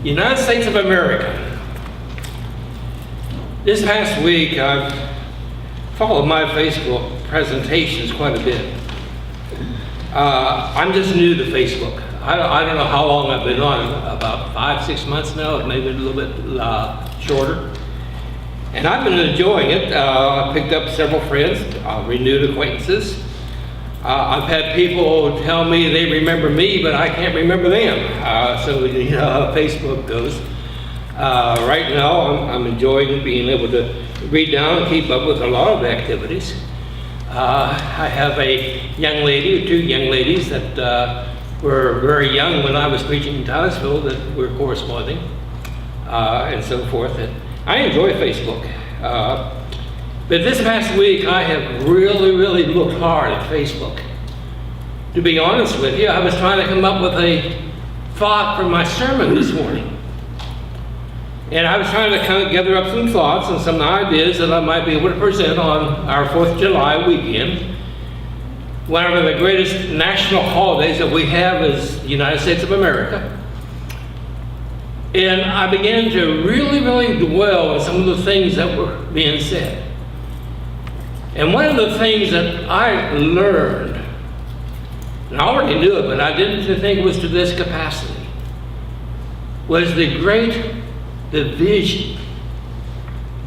United States of America. This past week, I've followed my Facebook presentations quite a bit. I'm just new to Facebook. I don't know how long I've been on, about 5-6 months now, maybe a little bit shorter. And I've been enjoying it. I picked up several friends, renewed acquaintances. I've had people tell me they remember me, but I can't remember them. So you know how Facebook goes. Right now, I'm enjoying being able to read down and keep up with a lot of activities. I have a young lady, or two young ladies that were very young when I was preaching in Titusville that we're corresponding, and so forth. And I enjoy Facebook. But this past week, I have really looked hard at Facebook. To be honest with you, I was trying to come up with a thought for my sermon this morning. And I was trying to kind of gather up some thoughts and some ideas that I might be able to present on our 4th of July weekend. One of the greatest national holidays that we have is the United States of America. And I began to really dwell on some of the things that were being said. And one of the things that I learned, and I already knew it, but I didn't think it was to this capacity, was the great division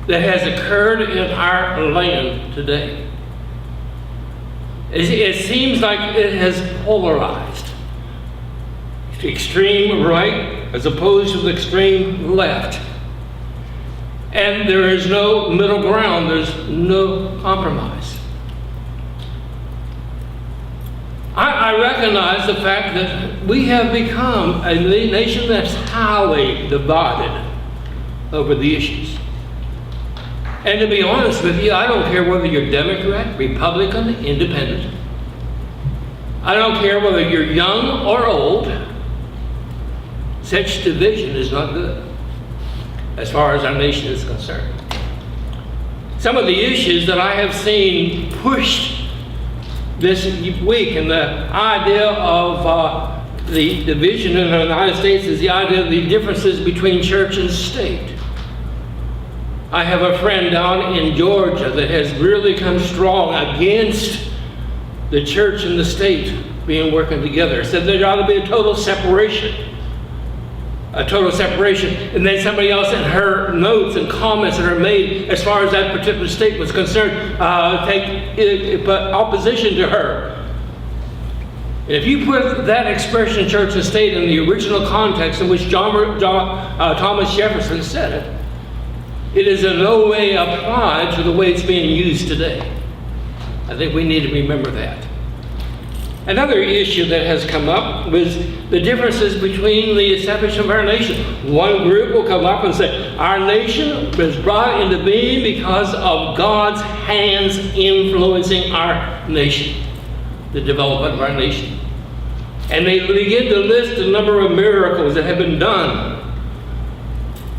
that has occurred in our land today. It seems like it has polarized. Extreme right as opposed to the extreme left. And there is no middle ground, there's no compromise. I recognize the fact that we have become a nation that's highly divided over the issues. And to be honest with you, I don't care whether you're Democrat, Republican, Independent. I don't care whether you're young or old. Such division is not good as far as our nation is concerned. Some of the issues that I have seen pushed this week, and the idea of the division in the United States is the idea of the differences between church and state. I have a friend down in Georgia that has really come strong against the church and the state working together. Said there ought to be a total separation. And then somebody else in her notes and comments that are made as far as that particular state was concerned, take opposition to her. And if you put that expression, church and state, in the original context in which Thomas Jefferson said it, it is in no way applied to the way it's being used today. I think we need to remember that. Another issue that has come up was the differences between the establishment of our nation. One group will come up and say, our nation was brought into being because of God's hands influencing our nation, the development of our nation. And they begin to list a number of miracles that have been done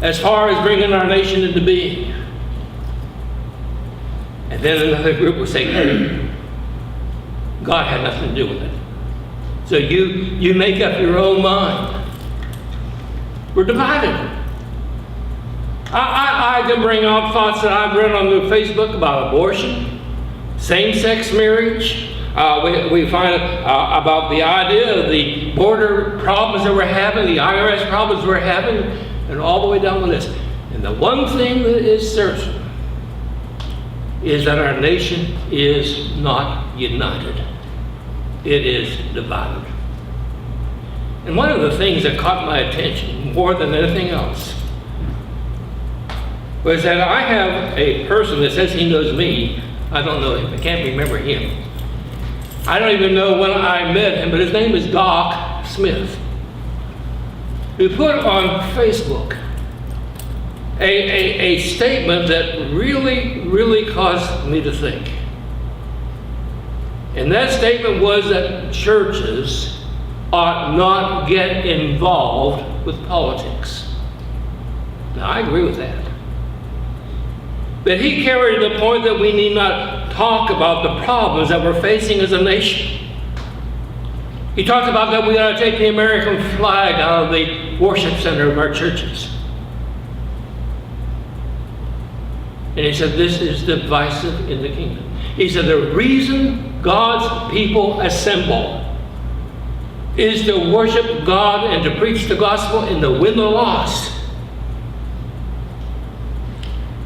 as far as bringing our nation into being. And then another group will say, hey, God had nothing to do with it. So you make up your own mind. We're divided. I can bring out thoughts that I've read on the Facebook about abortion, same-sex marriage. We find about the idea of the border problems that we're having, the IRS problems we're having, and all the way down the list. And the one thing that is certain is that our nation is not united. It is divided. And one of the things that caught my attention more than anything else was that I have a person that says he knows me. I don't know him. I can't remember him. I don't even know when I met him, but his name is Doc Smith, who put on Facebook a statement that really caused me to think. And that statement was that churches ought not get involved with politics. Now, I agree with that. But he carried the point that we need not talk about the problems that we're facing as a nation. He talked about that we ought to take the American flag out of the worship center of our churches. And he said, this is divisive in the kingdom. He said, the reason God's people assemble is to worship God and to preach the gospel and to win the lost.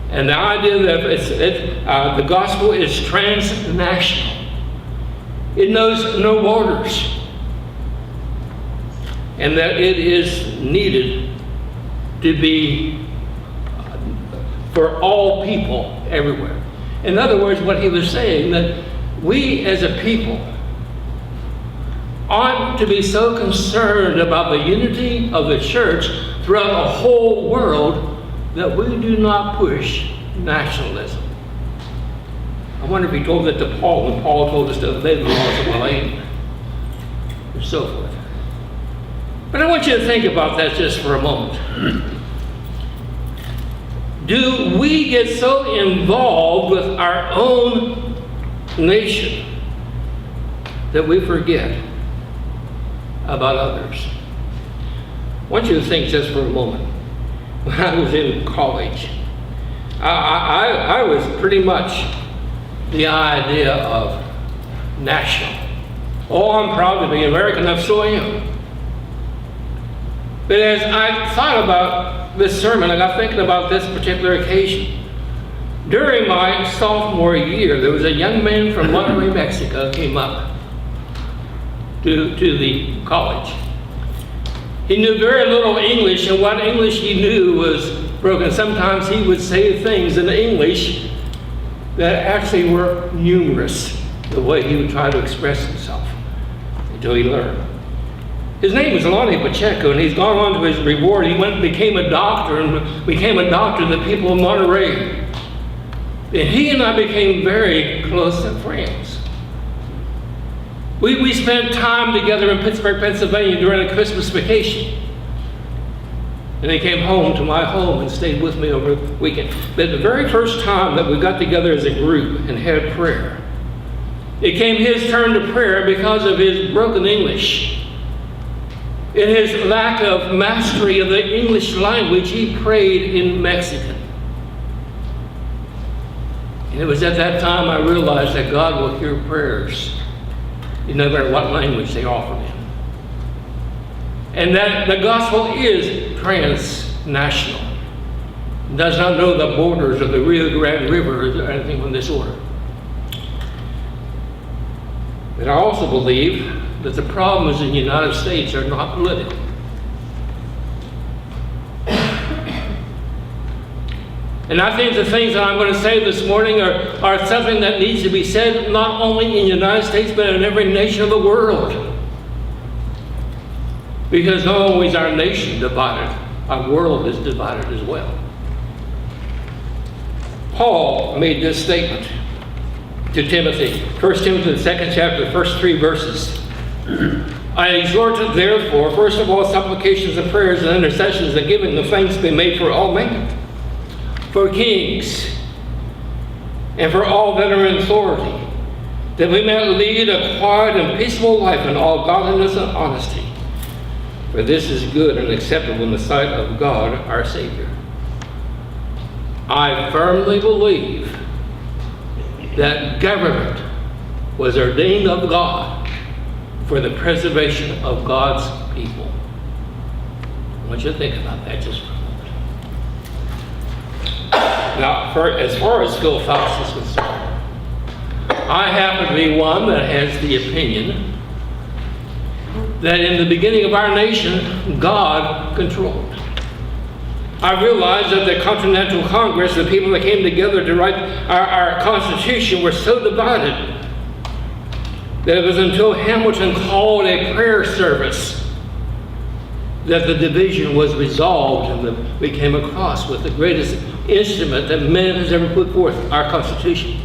And the idea that the gospel is transnational. It knows no borders. And that it is needed to be for all people everywhere. In other words, what he was saying, that we as a people ought to be so concerned about the unity of the church throughout the whole world that we do not push nationalism. I wonder if he told that to Paul when Paul told us to obey the laws of the land and so forth. But I want you to think about that just for a moment. Do we get so involved with our own nation that we forget about others? I want you to think just for a moment. When I was in college, I was pretty much the idea of national. Oh, I'm proud to be American, I so am. But as I thought about this sermon, I got thinking about this particular occasion. During my sophomore year, there was a young man from Monterrey, Mexico, came up to the college. He knew very little English, and what English he knew was broken. Sometimes he would say things in English that actually were humorous, the way he would try to express himself, until he learned. His name was Lonnie Pacheco, and he's gone on to his reward. He went and became a doctor, and became a doctor to the people of Monterrey. And he and I became very close friends. We spent time together in Pittsburgh, Pennsylvania during a Christmas vacation. And he came home to my home and stayed with me over the weekend. But the very first time that we got together as a group and had prayer, it came his turn to prayer because of his broken English. In his lack of mastery of the English language, he prayed in Mexican. And it was at that time I realized that God will hear prayers, no matter what language they offer him. And that the gospel is transnational. It does not know the borders of the Rio Grande River or anything of this order. But I also believe that the problems in the United States are not political. And I think the things that I'm going to say this morning are something that needs to be said not only in the United States, but in every nation of the world. Because not only is our nation divided, our world is divided as well. Paul made this statement to Timothy. 1 Timothy, the 2nd chapter, the first 3 verses. I exhort, therefore, first of all, supplications and prayers and intercessions and giving of thanks be made for all men, for kings, and for all that are in authority, that we may lead a quiet and peaceful life in all godliness and honesty. For this is good and acceptable in the sight of God our Savior. I firmly believe that government was ordained of God for the preservation of God's people. I want you to think about that just for a moment. Now, as far as Phil Faust is concerned, I happen to be one that has the opinion that in the beginning of our nation, God controlled. I realized that the Continental Congress, the people that came together to write our Constitution, were so divided that it was until Hamilton called a prayer service that the division was resolved and that we came across with the greatest instrument that man has ever put forth, our Constitution.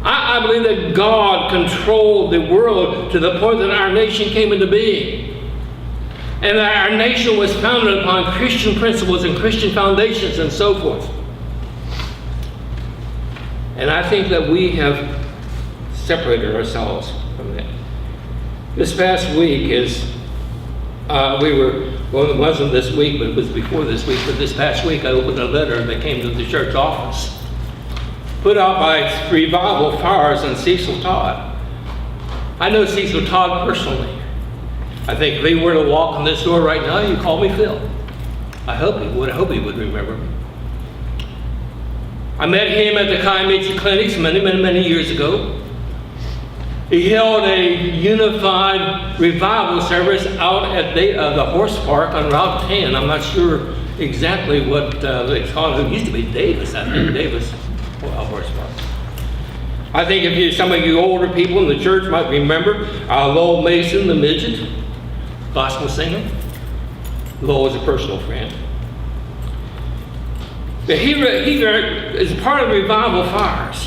I believe that God controlled the world to the point that our nation came into being. And that our nation was founded upon Christian principles and Christian foundations and so forth. And I think that we have separated ourselves from that. This past week well, it wasn't this week, but it was before this week, but this past week I opened a letter that came to the church office, put out by Revival Fires and Cecil Todd. I know Cecil Todd personally. I think if he were to walk in this door right now, you'd call me Phil. I hope he would remember me. I met him at the Kiamichi Clinics many years ago. He held a unified revival service out at the horse park on Route 10. I'm not sure exactly what they call it. It used to be Davis, I think, Davis Horse Park. I think some of you older people in the church might remember Lowell Mason, the midget, gospel singer. Lowell is a personal friend. But he is part of Revival Fires.